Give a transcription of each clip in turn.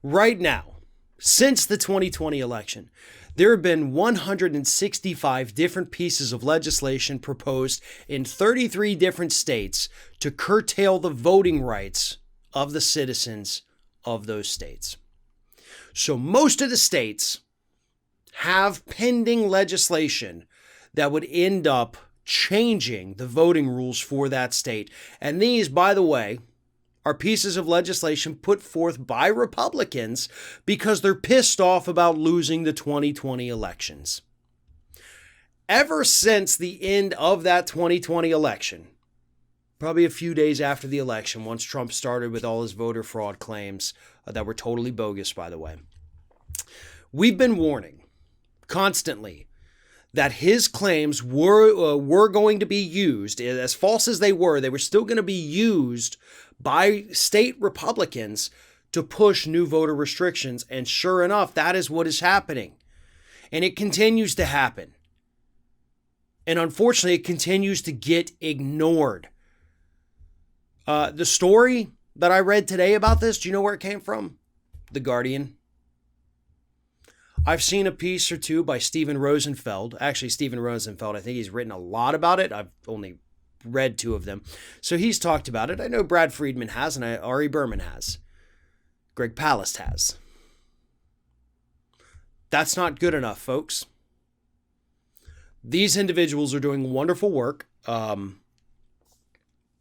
Right now, since the 2020 election, there have been 165 different pieces of legislation proposed in 33 different states to curtail the voting rights of the citizens of those states. So most of the states have pending legislation that would end up changing the voting rules for that state. And these, by the way, are pieces of legislation put forth by Republicans because they're pissed off about losing the 2020 elections. Ever since the end of that 2020 election, probably a few days after the election, once Trump started with all his voter fraud claims that were totally bogus, by the way, we've been warning constantly that his claims were going to be used, as false as they were still going to be used by state Republicans to push new voter restrictions. And sure enough, that is what is happening. And it continues to happen. And unfortunately, it continues to get ignored. The story that I read today about this, do you know where it came from? The Guardian. I've seen a piece or two by Steven Rosenfeld. Actually, Steven Rosenfeld, I think he's written a lot about it. I've only read two of them. So he's talked about it. I know Brad Friedman has, and Ari Berman has. Greg Palast has. That's not good enough, folks. These individuals are doing wonderful work,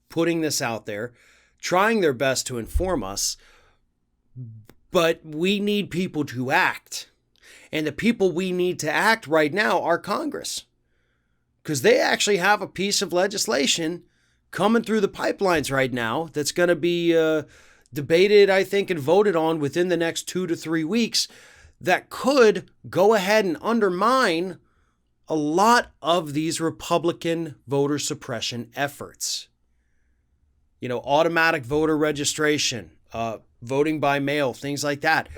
putting this out there, trying their best to inform us, but we need people to act. And the people we need to act right now are Congress, because they actually have a piece of legislation coming through the pipelines right now that's going to be debated, I think, and voted on within the next 2 to 3 weeks that could go ahead and undermine a lot of these Republican voter suppression efforts. You know, automatic voter registration, voting by mail, things like that.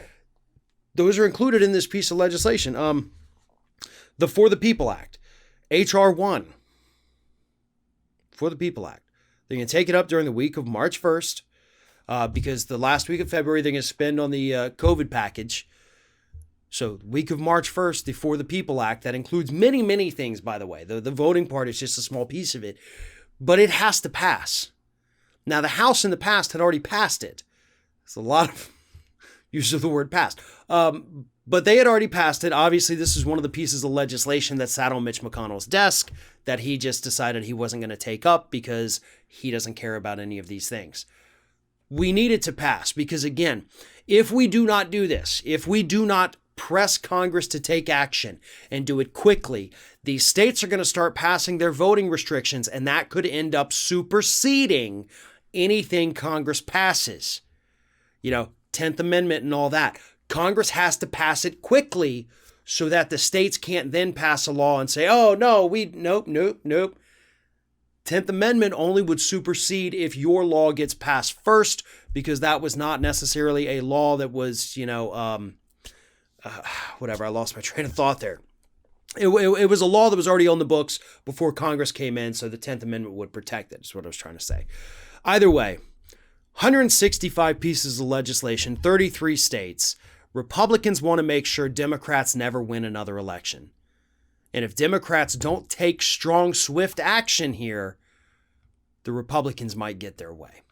Those are included in this piece of legislation. The For the People Act, H.R. 1, For the People Act. They're going to take it up during the week of March 1st because the last week of February they're going to spend on the COVID package. So week of March 1st, the For the People Act, that includes many, many things, by the way. The voting part is just a small piece of it, but it has to pass. Now, the House in the past had already passed it. It's a lot of use of the word passed. But they had already passed it. Obviously, this is one of the pieces of legislation that sat on Mitch McConnell's desk that he just decided he wasn't going to take up because he doesn't care about any of these things. We need it to pass because, again, if we do not do this, if we do not press Congress to take action and do it quickly, these states are going to start passing their voting restrictions, and that could end up superseding anything Congress passes. You know, 10th Amendment and all that. Congress has to pass it quickly so that the states can't then pass a law and say, oh, no, nope. 10th Amendment only would supersede if your law gets passed first, because that was not necessarily a law that was, whatever, I lost my train of thought there. It was a law that was already on the books before Congress came in, so the 10th Amendment would protect it, is what I was trying to say. Either way, 165 pieces of legislation, 33 states. Republicans want to make sure Democrats never win another election. And if Democrats don't take strong, swift action here, the Republicans might get their way.